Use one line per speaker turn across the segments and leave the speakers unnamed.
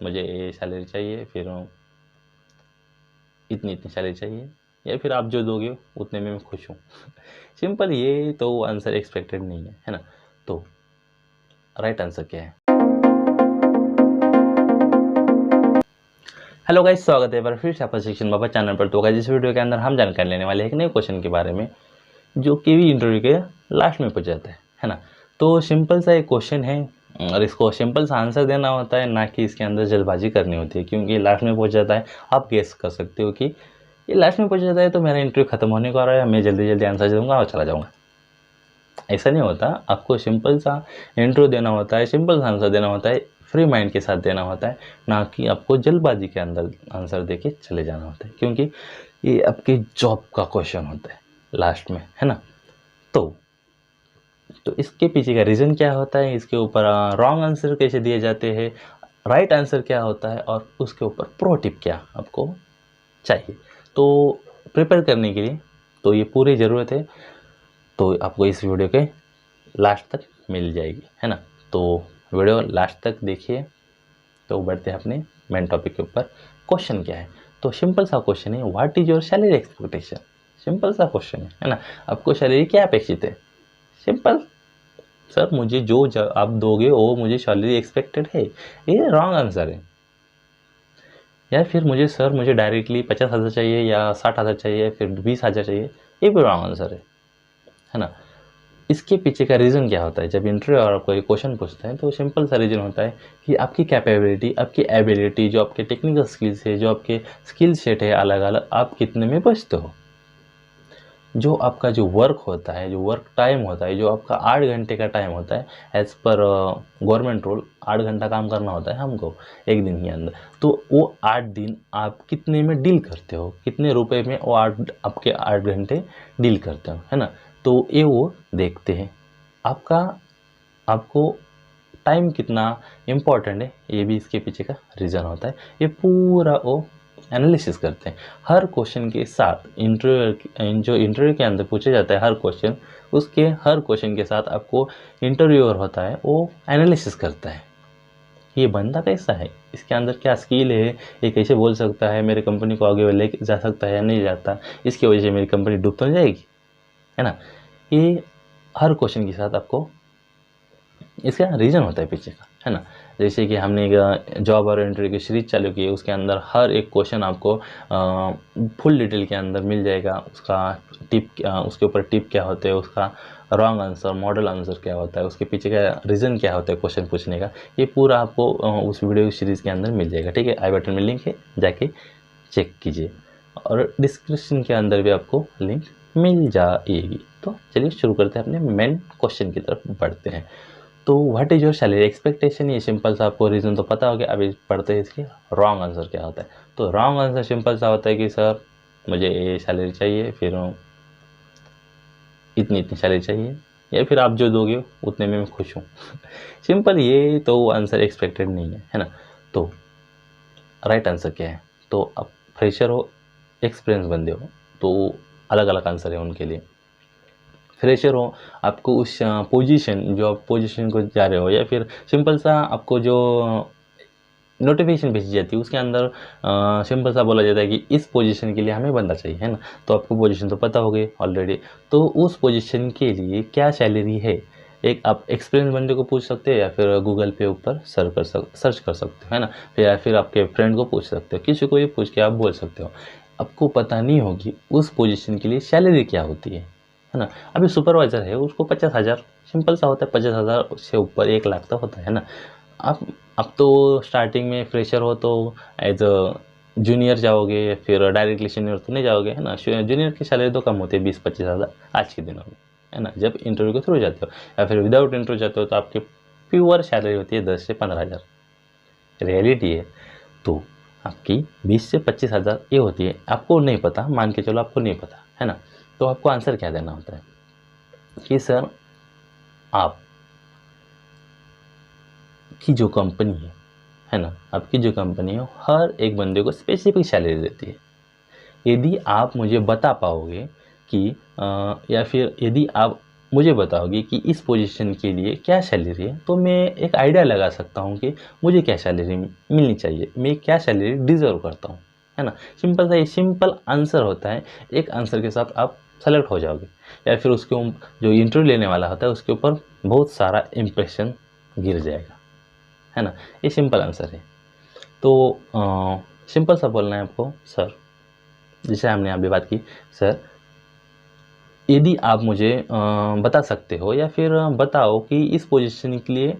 मुझे ये सैलरी चाहिए, फिर इतनी इतनी सैलरी चाहिए, या फिर आप जो दोगे उतने में मैं खुश हूँ। सिंपल, ये तो आंसर एक्सपेक्टेड नहीं है ना। तो राइट आंसर क्या है? हेलो गाइस, स्वागत है एक बार फिर से आपका शिक्षण बाबा चैनल पर। तो गाइस, इस वीडियो के अंदर हम जानकारी लेने वाले हैं एक नए क्वेश्चन के बारे में जो केवी इंटरव्यू के लास्ट में पूछा जाता है ना। तो सिंपल सा एक क्वेश्चन है और इसको सिंपल सा आंसर देना होता है, ना कि इसके अंदर जल्दबाजी करनी होती है, क्योंकि लास्ट में पूछ जाता है। आप गेस कर सकते हो कि ये लास्ट में पूछ जाता है तो मेरा इंटरव्यू खत्म होने को आ रहा है, मैं जल्दी जल्दी आंसर दूंगा और चला जाऊँगा। ऐसा नहीं होता, आपको सिंपल सा इंट्रो देना होता है, सिंपल सा आंसर देना होता है, फ्री माइंड के साथ देना होता है, ना कि आपको जल्दबाजी के अंदर आंसर देके चले जाना होता है, क्योंकि ये आपकी जॉब का क्वेश्चन होता है लास्ट में, है ना। तो इसके पीछे का रीज़न क्या होता है, इसके ऊपर रॉन्ग आंसर कैसे दिए जाते हैं, राइट आंसर क्या होता है, और उसके ऊपर प्रो टिप क्या आपको चाहिए, तो प्रिपेयर करने के लिए तो ये पूरी ज़रूरत है। तो आपको इस वीडियो के लास्ट तक मिल जाएगी, है ना। तो वीडियो लास्ट तक देखिए। तो बढ़ते हैं अपने मेन टॉपिक के ऊपर। क्वेश्चन क्या है? तो सिंपल सा क्वेश्चन है, what is your salary expectation. Simple सा क्वेश्चन है ना। आपको सैलरी क्या अपेक्षित है? सिंपल, सर मुझे जो आप दोगे वो मुझे सैलरी एक्सपेक्टेड है, ये रॉन्ग आंसर है। या फिर मुझे डायरेक्टली 50,000 चाहिए या 60,000 चाहिए, फिर 20,000 चाहिए, ये भी रॉन्ग आंसर है ना। इसके पीछे का रीज़न क्या होता है? जब इंटरव्यू और कोई क्वेश्चन पूछता है तो सिंपल सा रीज़न होता है कि आपकी कैपेबिलिटी, आपकी एबिलिटी, जो आपके टेक्निकल स्किल्स है, जो आपके स्किल सेट है अलग अलग, आप कितने में बचते हो। जो आपका जो वर्क होता है, जो वर्क टाइम होता है, जो आपका 8 घंटे का टाइम होता है, एज़ पर गवर्नमेंट रूल 8 घंटा काम करना होता है हमको एक दिन के अंदर। तो वो 8 दिन आप कितने में डील करते हो, कितने रुपए में वो आपके 8 घंटे डील करते हो, है ना। तो ये वो देखते हैं आपको टाइम कितना इम्पोर्टेंट है, ये भी इसके पीछे का रीज़न होता है। ये पूरा वो एनालिसिस करते हैं हर क्वेश्चन के साथ। इंटरव्यू के अंदर पूछा जाता है हर क्वेश्चन, उसके हर क्वेश्चन के साथ आपको इंटरव्यूअर होता है वो एनालिसिस करता है, ये बंदा कैसा है, इसके अंदर क्या स्किल है, ये कैसे बोल सकता है, मेरी कंपनी को आगे ले जा सकता है या नहीं जाता, इसकी वजह से मेरी कंपनी डूब तो नहीं जाएगी, है ना। ये हर क्वेश्चन के साथ आपको इसका रीज़न होता है पीछे का, है ना। जैसे कि हमने एक जॉब और इंटरव्यू की सीरीज चालू की है, उसके अंदर हर एक क्वेश्चन आपको फुल डिटेल के अंदर मिल जाएगा। उसका उसके ऊपर टिप क्या होते हैं, उसका रॉन्ग आंसर, मॉडल आंसर क्या होता है, उसके पीछे का रीज़न क्या होता है क्वेश्चन पूछने का, ये पूरा आपको उस वीडियो सीरीज़ के अंदर मिल जाएगा, ठीक है। आई बटन में लिंक है, जाके चेक कीजिए, और डिस्क्रिप्शन के अंदर भी आपको लिंक मिल जाएगी। तो चलिए शुरू करते हैं, अपने मेन क्वेश्चन की तरफ बढ़ते हैं। तो what is your salary expectation, ये सिंपल सा आपको रीज़न तो पता हो गया। अभी पढ़ते हैं इसके रॉन्ग आंसर क्या होता है। तो रॉन्ग आंसर सिंपल सा होता है कि सर मुझे ये सैलरी चाहिए, फिर इतनी इतनी सैलरी चाहिए, या फिर आप जो दोगे उतने में मैं खुश हूँ। सिंपल, ये तो आंसर एक्सपेक्टेड नहीं है ना। तो राइट आंसर क्या है? तो आप फ्रेशर हो, एक्सपीरियंस बंदे हो, तो अलग अलग आंसर है उनके लिए। फ्रेशर हो, आपको उस पोजीशन, जो आप पोजीशन को जा रहे हो, या फिर सिंपल सा आपको जो नोटिफिकेशन भेजी जाती है उसके अंदर सिंपल सा बोला जाता है कि इस पोजीशन के लिए हमें बंदा चाहिए, है ना। तो आपको पोजीशन तो पता हो गई ऑलरेडी, तो उस पोजीशन के लिए क्या सैलरी है, एक आप एक्सपीरियंस बंदे को पूछ सकते हो, या फिर गूगल पे ऊपर सर्च कर सकते हो, है ना। या फिर आपके फ्रेंड को पूछ सकते हो, किसी को भी पूछ के आप बोल सकते हो। आपको पता नहीं होगी उस पोजीशन के लिए सैलरी क्या होती है ना। अभी सुपरवाइज़र है, उसको 50,000 सिंपल सा होता है, 50,000 से ऊपर 1 लाख तक होता है ना। आप तो स्टार्टिंग में फ्रेशर हो तो एज अ जूनियर जाओगे, फिर डायरेक्टली सीनियर तो नहीं जाओगे, है ना। जूनियर की सैलरी तो कम होती है, 20-25,000 आज के दिनों में, है ना। जब इंटरव्यू के थ्रू जाते हो या फिर विदाउट इंटरव्यू जाते हो तो आपकी प्योर सैलरी होती है 10 से 15,000, रियलिटी है। तो आपकी 20 से 25,000 ये होती है। आपको नहीं पता, मान के चलो आपको नहीं पता, है ना। तो आपको आंसर क्या देना होता है कि सर आप की जो कंपनी है ना, आपकी जो कंपनी है हर एक बंदे को स्पेसिफिक सैलरी देती है। यदि आप मुझे बता पाओगे कि या फिर यदि आप मुझे बताओगे कि इस पोजीशन के लिए क्या सैलरी है, तो मैं एक आइडिया लगा सकता हूँ कि मुझे क्या सैलरी मिलनी चाहिए, मैं क्या सैलरी डिज़र्व करता हूँ, है ना। सिंपल सा, ये सिंपल आंसर होता है। एक आंसर के साथ आप सेलेक्ट हो जाओगे, या फिर उसके जो इंटरव्यू लेने वाला होता है उसके ऊपर बहुत सारा इम्प्रेशन गिर जाएगा, है ना। ये सिंपल आंसर है। तो सिंपल सा बोलना है आपको, सर, जैसे हमने अभी बात की, सर यदि आप मुझे बता सकते हो या फिर बताओ कि इस पोजीशन के लिए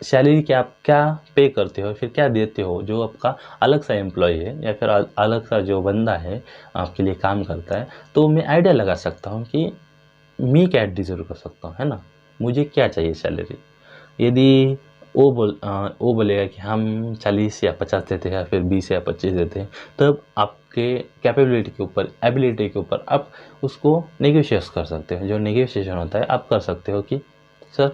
सैलरी क्या, आप क्या पे करते हो, फिर क्या देते हो जो आपका अलग सा एम्प्लॉय है या फिर अलग सा जो बंदा है आपके लिए काम करता है, तो मैं आइडिया लगा सकता हूँ कि मैं क्या डिज़र्व कर सकता हूँ, है ना, मुझे क्या चाहिए सैलरी। यदि वो बोलेगा कि हम 40 या 50 देते हैं या फिर 20 या 25 देते हैं, तब आपके कैपेबिलिटी के ऊपर, एबिलिटी के ऊपर आप उसको नेगोशिएट कर सकते हो। जो नेगोशिएशन होता है आप कर सकते हो कि सर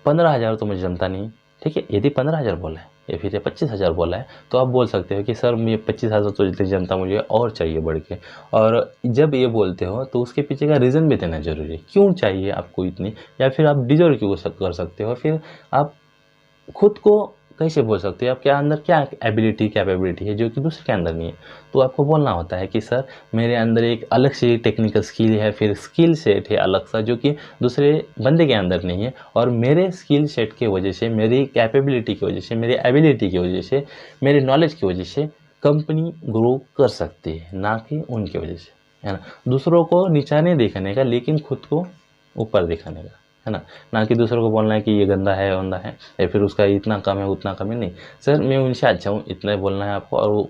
15,000 तो मुझे जमता नहीं, ठीक है। यदि 15,000 बोला है या फिर 25,000 बोला है, तो आप बोल सकते हो कि सर मुझे 25,000 तो जितनी जनता मुझे और चाहिए बढ़ के। और जब ये बोलते हो तो उसके पीछे का रीज़न भी देना ज़रूरी है, क्यों चाहिए आपको इतनी, या फिर आप डिज़र्व क्यों कर सकते हो। फिर आप खुद को कैसे बोल सकते हो, आपके अंदर क्या एबिलिटी कैपेबिलिटी है जो कि दूसरे के अंदर नहीं है। तो आपको बोलना होता है कि सर मेरे अंदर एक अलग से टेक्निकल स्किल है, फिर स्किल सेट है अलग सा जो कि दूसरे बंदे के अंदर नहीं है, और मेरे स्किल सेट की वजह से, मेरी कैपेबिलिटी की वजह से, मेरी एबिलिटी की वजह से, मेरे नॉलेज की वजह से कंपनी ग्रो कर सकती है, ना कि उनकी वजह से, है ना। दूसरों को नीचा नहीं दिखाने का, लेकिन खुद को ऊपर दिखाने का, है ना। ना कि दूसरों को बोलना है कि ये गंदा है वंदा है, या फिर उसका इतना कम है उतना कम है, नहीं। सर मैं उनसे अच्छा हूँ, इतना बोलना है आपको। और वो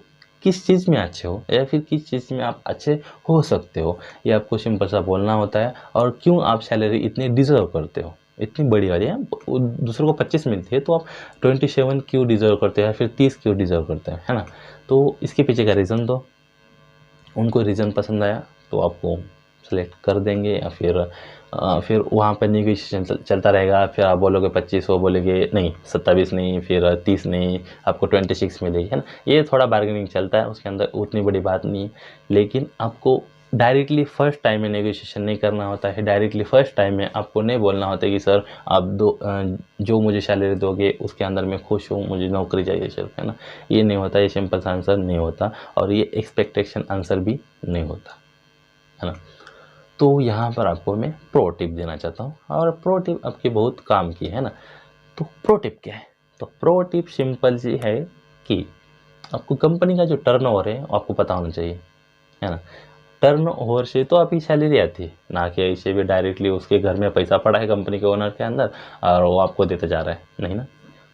किस चीज़ में अच्छे हो या फिर किस चीज़ में आप अच्छे हो सकते हो, ये आपको सिंपल सा बोलना होता है। और क्यों आप सैलरी इतनी डिज़र्व करते हो, इतनी बड़ी वाली है, दूसरों को 25 मिलती है तो आप 27 क्यों डिज़र्व करते हैं, फिर 30 क्यों डिज़र्व करते हैं, है ना। तो इसके पीछे का रीज़न दो, उनको रीज़न पसंद आया तो आपको सेलेक्ट कर देंगे, या फिर वहाँ पर नेगोशिएशन चलता रहेगा। फिर आप बोलोगे 25, वो बोलेंगे नहीं 27 नहीं, फिर 30 नहीं, आपको 26 मिलेगी, है ना। ये थोड़ा बार्गेनिंग चलता है, उसके अंदर उतनी बड़ी बात नहीं है। लेकिन आपको डायरेक्टली फर्स्ट टाइम में नेगोशिएशन नहीं करना होता है। डायरेक्टली फर्स्ट टाइम में आपको नहीं बोलना होता है कि सर आप जो मुझे सैलरी दोगे उसके अंदर मैं खुश हूँ, मुझे नौकरी चाहिए सिर्फ, है ना। ये नहीं होता, ये सिंपल सा आंसर नहीं होता, और ये एक्सपेक्टेशन आंसर भी नहीं होता, है ना। तो यहाँ पर आपको मैं प्रो टिप देना चाहता हूँ, और प्रो टिप आपके बहुत काम की है ना। तो प्रो टिप क्या है, तो प्रो टिप सिंपल सी है कि आपको कंपनी का जो टर्नओवर है आपको पता होना चाहिए, है ना। टर्नओवर से तो आपकी सैलरी आती है, ना कि ऐसे भी डायरेक्टली उसके घर में पैसा पड़ा है कंपनी के ओनर के अंदर और वो आपको देता जा रहा है, नहीं ना।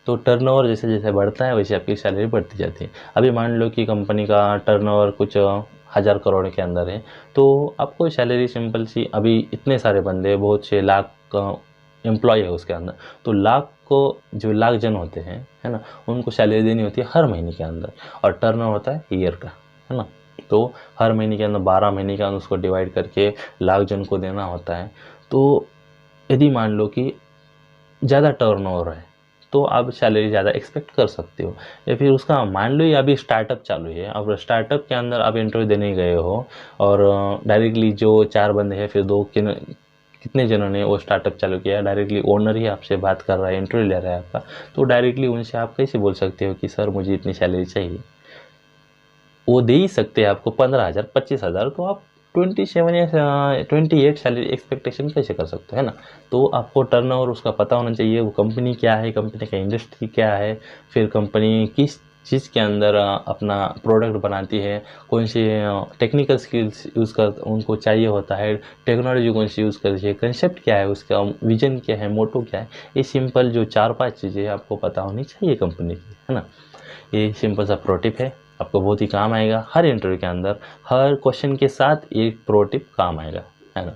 तो टर्नओवर जैसे जैसे बढ़ता है वैसे आपकी सैलरी बढ़ती जाती है। अभी मान लो कि कंपनी का टर्नओवर कुछ 1,000 करोड़ के अंदर है, तो आपको सैलरी सिंपल सी, अभी इतने सारे बंदे, बहुत से लाख एम्प्लॉय है उसके अंदर, तो लाख को जो लाख जन होते हैं, है ना, उनको सैलरी देनी होती है हर महीने के अंदर, और टर्नओवर होता है ईयर का, है ना। तो हर महीने के अंदर 12 महीने के अंदर उसको डिवाइड करके लाख जन को देना होता है। तो यदि मान लो कि ज़्यादा टर्नओवर है तो आप सैलरी ज़्यादा एक्सपेक्ट कर सकते हो। या फिर उसका मान लो ये अभी स्टार्टअप चालू है, अब स्टार्टअप के अंदर आप इंटरव्यू देने गए हो, और डायरेक्टली जो 4 बंदे हैं, फिर 2 कितने जनों ने वो स्टार्टअप चालू किया, डायरेक्टली ओनर ही आपसे बात कर रहा है, इंटरव्यू ले रहा है आपका, तो डायरेक्टली उनसे आप कैसे बोल सकते हो कि सर मुझे इतनी सैलरी चाहिए। वो दे ही सकते हैं आपको 15,000 25,000, तो आप 27 या 28 सैलरी एक्सपेक्टेशन कैसे कर सकते हो, है ना। तो आपको टर्नओवर उसका पता होना चाहिए, वो कंपनी क्या है, कंपनी का इंडस्ट्री क्या है, फिर कंपनी किस चीज़ के अंदर अपना प्रोडक्ट बनाती है, कौन से टेक्निकल स्किल्स यूज़ कर उनको चाहिए होता है, टेक्नोलॉजी कौन सी यूज़ करती है, कंसेप्ट क्या है, उसका विजन क्या है, मोटो क्या है। ये सिंपल जो 4-5 चीज़ें आपको पता होनी चाहिए कंपनी की, है ना। ये सिंपल सा प्रो टिप है, आपको बहुत ही काम आएगा हर इंटरव्यू के अंदर, हर क्वेश्चन के साथ एक प्रो टिप काम आएगा, है ना।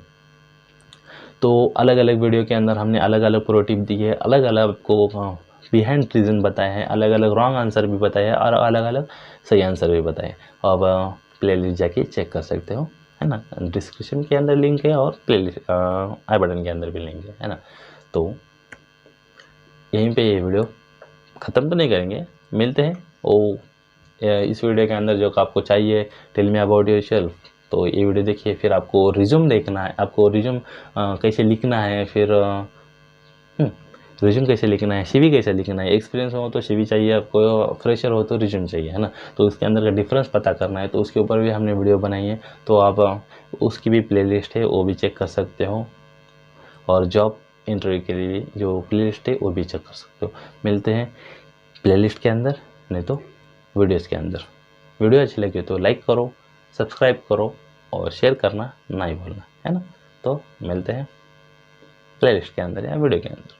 तो अलग अलग वीडियो के अंदर हमने अलग अलग प्रो टिप दी है, अलग अलग आपको बिहाइंड रीज़न बताए हैं, अलग अलग रॉन्ग आंसर भी बताए हैं, और अलग अलग सही आंसर भी बताए। अब प्लेलिस्ट जाके चेक कर सकते हो, है ना। डिस्क्रिप्शन के अंदर लिंक है, और प्लेलिस्ट आई बटन के अंदर भी लिंक है ना। तो यहीं पे ये वीडियो ख़त्म तो नहीं करेंगे, मिलते हैं। ओ इस वीडियो के अंदर जो आपको चाहिए, टेल मी अबाउट योरसेल्फ, तो ये वीडियो देखिए। फिर आपको रिज्यूम देखना है, आपको रिज्यूम कैसे लिखना है, फिर रिज्यूम कैसे लिखना है, सीवी कैसे लिखना है। एक्सपीरियंस हो तो सीवी चाहिए आपको, फ्रेशर हो तो रिज्यूम चाहिए, है ना। तो उसके अंदर का डिफरेंस पता करना है, तो उसके ऊपर भी हमने वीडियो बनाई है, तो आप उसकी भी प्लेलिस्ट है वो भी चेक कर सकते हो, और जॉब इंटरव्यू के लिए जो प्लेलिस्ट है वो भी चेक कर सकते हो। मिलते हैं प्लेलिस्ट के अंदर, नहीं तो वीडियोस के अंदर। वीडियो अच्छी लगी तो लाइक करो, सब्सक्राइब करो और शेयर करना ना ही भूलना, है ना। तो मिलते हैं प्लेलिस्ट के अंदर या वीडियो के अंदर।